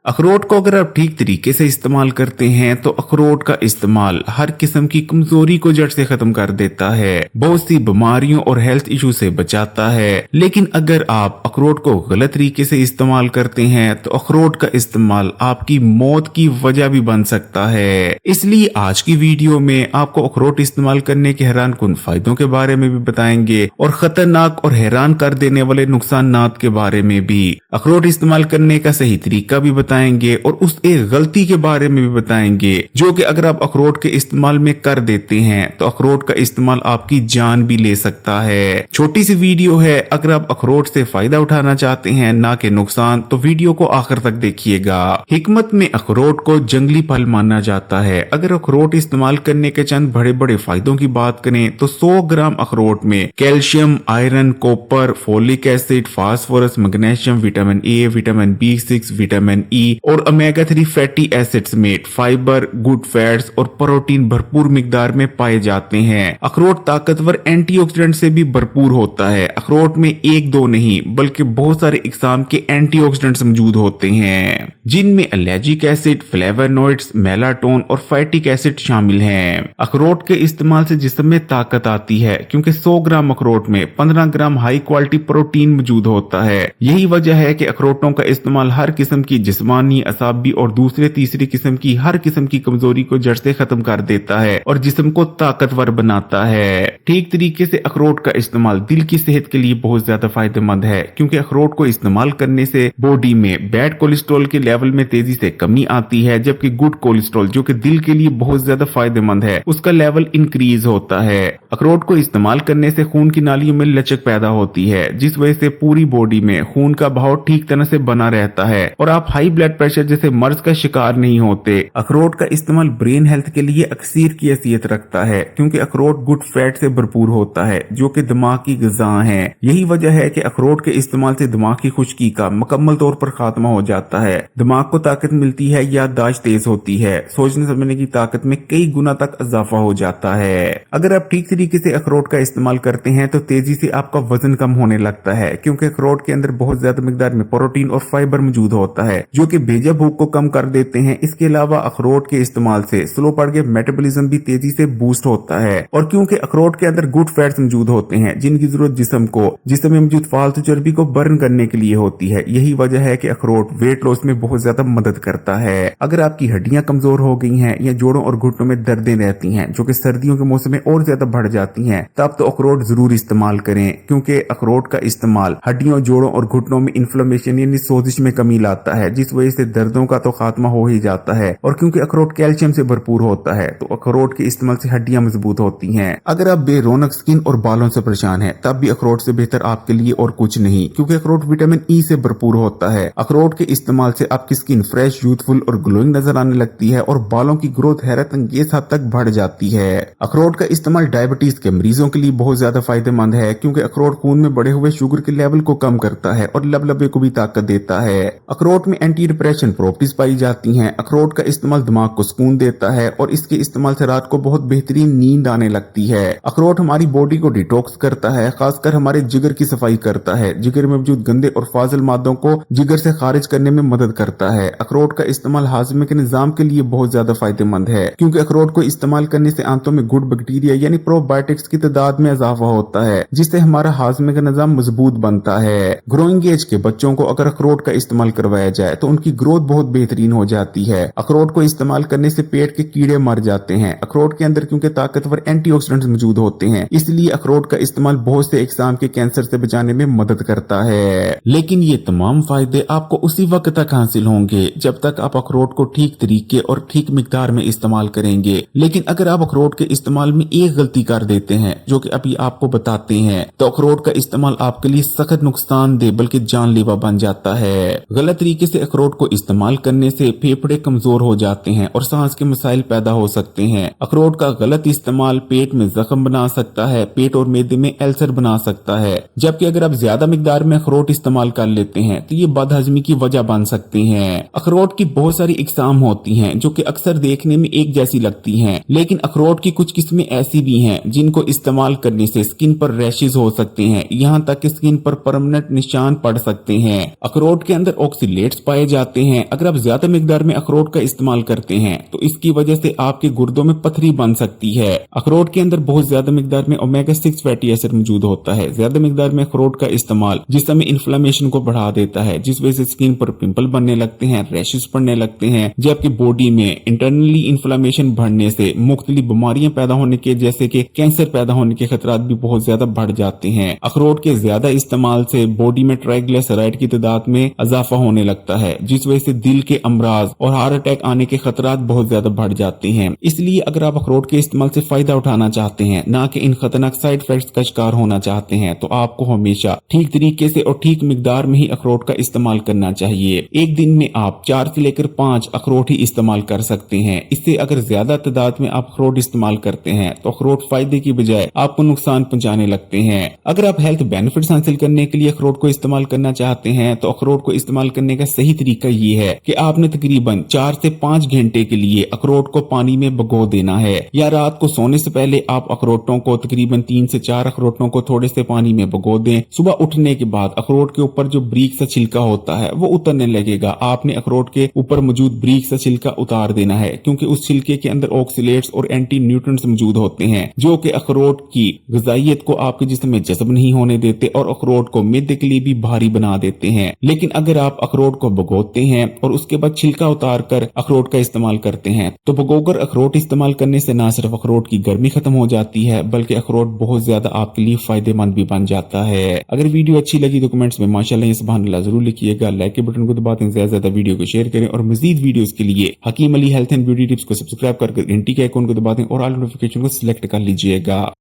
अखरोट को अगर आप ठीक तरीके से इस्तेमाल करते हैं तो अखरोट का इस्तेमाल हर किस्म की कमजोरी को जड़ से खत्म कर देता है, बहुत सी बीमारियों और हेल्थ इशू से बचाता है। लेकिन अगर आप अखरोट को गलत तरीके से इस्तेमाल करते हैं तो अखरोट का इस्तेमाल आपकी मौत की वजह भी बन सकता है। इसलिए आज की वीडियो में आपको अखरोट इस्तेमाल करने के हैरानकुन फायदों के बारे में भी बताएंगे और खतरनाक और हैरान कर देने वाले नुकसानात के बारे में भी। अखरोट इस्तेमाल करने का सही तरीका भी बताएंगे और उस एक गलती के बारे में भी बताएंगे जो कि अगर आप अखरोट के इस्तेमाल में कर देते हैं तो अखरोट का इस्तेमाल आपकी जान भी ले सकता है। छोटी सी वीडियो है, अगर आप अखरोट से फायदा उठाना चाहते हैं ना कि नुकसान, तो वीडियो को आखिर तक देखिएगा। हिकमत में अखरोट को जंगली फल माना जाता है। अगर अखरोट इस्तेमाल करने के चंद बड़े बड़े फायदों की बात करें तो 100 ग्राम अखरोट में calcium, iron, copper, folic acid, phosphorus, magnesium, vitamin A, vitamin B6, vitamin E और ओमेगा 3 फैटी एसिड्स में फाइबर, गुड फैट्स और प्रोटीन भरपूर मिकदार में पाए जाते हैं। अखरोट ताकतवर एंटीऑक्सीडेंट से भी भरपूर होता है। अखरोट में एक दो नहीं बल्कि बहुत सारे इकसाम के एंटीऑक्सीडेंट्स मौजूद होते हैं जिनमें एलर्जिक एसिड, फ्लेवोनोइड्स, मेलाटोन और फैटिक एसिड शामिल हैं। अखरोट के इस्तेमाल से जिस्म में ताकत आती है क्योंकि 100 ग्राम अखरोट में 15 ग्राम हाई क्वालिटी प्रोटीन मौजूद होता है। यही वजह है कि अखरोटों का इस्तेमाल हर किस्म की जिस्मानी, असाबी और दूसरे तीसरी किस्म की हर किस्म की कमजोरी को जड़ से खत्म कर देता है और जिस्म को ताकतवर बनाता है। ठीक तरीके से अखरोट का इस्तेमाल दिल की सेहत के लिए बहुत ज्यादा फायदेमंद है क्योंकि अखरोट को इस्तेमाल करने से बॉडी में बैड कोलेस्ट्रॉल के लेवल में तेजी से कमी आती है, जबकि गुड कोलेस्ट्रॉल जो कि दिल के लिए बहुत ज्यादा फायदेमंद है उसका लेवल इंक्रीज होता है। अखरोट को इस्तेमाल करने से खून की नालियों में लचक पैदा होती है जिस वजह से पूरी बॉडी में खून का बहाव ठीक तरह से बना रहता है और आप हाई ब्लड प्रेशर जैसे मर्ज का शिकार नहीं होते। अखरोट का इस्तेमाल ब्रेन हेल्थ के लिए अक्सीर की हैसियत रखता है क्योंकि अखरोट गुड फैट से भरपूर होता है जो कि दिमाग की ग़िज़ा है। यही वजह है कि अखरोट के इस्तेमाल से दिमाग की खुश्की का मुकम्मल तौर पर खात्मा हो जाता है, दिमाग को ताकत मिलती है, याददाश्त तेज होती है, सोचने समझने की ताकत में कई गुना तक इजाफा हो जाता है। अगर आप ठीक तरीके से अखरोट का इस्तेमाल करते हैं तो तेजी से आपका वजन कम होने लगता है क्योंकि अखरोट के अंदर बहुत ज्यादा मिकदार में प्रोटीन और फाइबर मौजूद होता है जो कि बेजा भूख को कम कर देते हैं। इसके अलावा अखरोट के इस्तेमाल से स्लो पड़ के मेटाबॉलिज्म भी तेजी से बूस्ट होता है और क्योंकि अखरोट के अंदर गुड फैट्स मौजूद होते हैं जिनकी जरूरत जिस्म में मौजूद फालतू चर्बी को बर्न करने के लिए होती है। यही वजह है कि अखरोट वेट लॉस में बहुत ज्यादा मदद करता है। अगर आपकी हड्डियां कमजोर हो गई हैं या जोड़ों और घुटनों में दर्दें रहती हैं जो कि सर्दियों के मौसम में और ज्यादा बढ़ जाती हैं, तब तो अखरोट जरूर इस्तेमाल करें क्योंकि अखरोट का इस्तेमाल हड्डियों, जोड़ों और घुटनों में इन्फ्लेमेशन यानी सोजिश में कमी लाता है जिस वजह से दर्दों का तो खात्मा हो ही जाता है। और क्योंकि अखरोट कैल्शियम से भरपूर होता है तो अखरोट के इस्तेमाल से हड्डियां मजबूत होती हैं। अगर आप बेरौनक स्किन और बालों से परेशान हैं तब भी अखरोट से बेहतर आपके लिए और कुछ नहीं क्योंकि अखरोट विटामिन ई से भरपूर होता है। अखरोट के इस्तेमाल से आपकी स्किन फ्रेश, यूथफुल और ग्लोइंग नजर आने लगती है और बालों की ग्रोथ हैरत अंगेज हद तक बढ़ जाती है। अखरोट का इस्तेमाल डायबिटीज के मरीजों के लिए बहुत ज्यादा फायदेमंद है क्योंकि अखरोट खून में बढ़े हुए शुगर के लेवल को कम करता है और लबलबे को भी ताकत देता है। अखरोट में एंटी डिप्रेशन प्रॉपर्टीज पाई जाती हैं। अखरोट का इस्तेमाल दिमाग को सुकून देता है और इसके इस्तेमाल से रात को बहुत बेहतरीन नींद आने लगती है। अखरोट हमारी बॉडी को डिटॉक्स करता है, खासकर हमारे जिगर की सफाई करता है। जिगर में मौजूद गंदे और फाजिल मादों को जिगर से खारिज करने में मदद करता है। अखरोट का इस्तेमाल हाजमे के निजाम के लिए बहुत ज्यादा फायदेमंद है क्योंकि अखरोट को इस्तेमाल करने से आंतों में गुड बैक्टीरिया यानी प्रोबायोटिक्स की तादाद में इजाफा होता है जिससे हमारा हाजमे का निजाम मजबूत बनता है। ग्रोइंग एज के बच्चों को अगर अखरोट का इस्तेमाल करवाया जाए तो उनकी ग्रोथ बहुत बेहतरीन हो जाती है। अखरोट को इस्तेमाल करने से पेट के कीड़े मर जाते हैं। अखरोट के अंदर क्योंकि ताकतवर एंटीऑक्सीडेंट्स मौजूद होते हैं इसलिए अखरोट का इस्तेमाल बहुत से इकसाम के कैंसर से बचाने में मदद करता है। लेकिन ये तमाम फायदे आपको उसी वक्त तक हासिल होंगे जब तक आप अखरोट को ठीक तरीके और ठीक मिकदार में इस्तेमाल करेंगे। लेकिन अगर आप अखरोट के इस्तेमाल में एक गलती कर देते हैं जो कि अभी आपको बताते हैं तो अखरोट का इस्तेमाल आपके लिए सख्त नुकसानदेह बल्कि जानलेवा बन जाता है। गलत तरीके से अखरोट को इस्तेमाल करने से फेफड़े कमजोर हो जाते हैं और सांस के मसाइल पैदा हो सकते हैं। अखरोट का गलत इस्तेमाल पेट में जख्म बना सकता है, पेट और मैदे में अल्सर बना सकता है, जबकि अगर आप ज्यादा मिकदार में अखरोट इस्तेमाल कर लेते हैं तो ये बदहजमी की वजह बन सकते हैं। अखरोट की बहुत सारी इकसाम होती हैं जो कि अक्सर देखने में एक जैसी लगती हैं, लेकिन अखरोट की कुछ किस्में ऐसी भी हैं जिनको इस्तेमाल करने से स्किन पर रैशेज हो सकते हैं, यहाँ तक कि स्किन पर परमानेंट निशान पड़ सकते हैं। अखरोट के अंदर ऑक्सीलेट्स पाए जाते हैं। अगर आप ज्यादा मिकदार में अखरोट का इस्तेमाल करते हैं तो इसकी वजह से आपके गुर्दों में पथरी बन सकती है। अखरोट के अंदर बहुत ज्यादा मिकदार में ओमेगा 6 फैटी एसिड मौजूद होता है। ज्यादा मिकदार में अखरोट का इस्तेमाल जिसम में इन्फ्लेमेशन को बढ़ा देता है, जिस वजह से स्किन पर पिंपल बनने लगते हैं, रैशेस पड़ने लगते हैं, जबकि बॉडी में इंटरनली इन्फ्लेमेशन बढ़ने से मुख्तलिफ बीमारियां पैदा होने के जैसे कि कैंसर पैदा होने के खतरात भी बहुत ज्यादा बढ़ जाते हैं। अखरोट के ज्यादा इस्तेमाल से बॉडी में ट्राइग्लिसराइड की तादाद में इजाफा होने लगता है, जिस वजह से दिल के अमराज और हार्ट अटैक आने के खतरात बहुत ज्यादा बढ़ जाते हैं। इसलिए अगर आप अखरोट के इस्तेमाल से फायदा उठाना चाहते हैं, ना कि इन खतरनाक साइड इफेक्ट्स का शिकार होना चाहते हैं, तो आपको हमेशा ठीक तरीके से और ठीक मिकदार में ही अखरोट का इस्तेमाल करना चाहिए। एक दिन में आप 4 से लेकर 5 अखरोट ही इस्तेमाल कर सकते हैं। इससे अगर ज्यादा तादाद में आप अखरोट इस्तेमाल करते हैं तो अखरोट फायदे की बजाय आपको नुकसान पहुंचाने लगते हैं। अगर आप हेल्थ बेनिफिट्स हासिल करने के लिए अखरोट को इस्तेमाल करना चाहते हैं तो अखरोट को इस्तेमाल करने का सही तरीका ये है कि आपने तकरीबन 4 से 5 घंटे के लिए अखरोट को पानी में भिगो देना है, या रात को सोने से पहले आप अखरोटों को तकरीबन 3 से 4 अखरोटों को थोड़े से पानी में भिगो दें। सुबह उठने के बाद अखरोट के ऊपर जो ब्रीक सा छिलका होता है वो उतरने लगेगा। आपने अखरोट के ऊपर मौजूद ब्रीक सा छिलका उतार देना है, क्योंकि उस छिलके के अंदर ऑक्सीलेट्स और एंटी न्यूट्रिएंट्स मौजूद होते हैं जो कि अखरोट की ग़िज़ाइयत को आपके जिस्म में जज़्ब नहीं होने देते और अखरोट को मैदे के लिए भी भारी बना देते हैं। लेकिन अगर आप अखरोट को भिगोते हैं और उसके बाद छिलका उतार कर अखरोट का इस्तेमाल करते हैं तो भिगोकर अखरोट इस्तेमाल करने से न सिर्फ अखरोट की गर्मी खत्म हो जाती है बल्कि अखरोट बहुत ज्यादा आपके लिए फायदेमंद भी बन जाता है। अगर वीडियो अच्छी लगी तो कमेंट्स में माशाल्लाह सुभान अल्लाह जरूर लिखिएगा, लाइक के बटन को दबाते हैं, ज्यादा वीडियो को शेयर करें और मजीद वीडियोस के लिए Hakeem Ali health and beauty tips को सब्सक्राइब करके घंटी के आइकन को दबाते हैं और ऑल नोटिफिकेशन को सिलेक्ट कर लीजिएगा।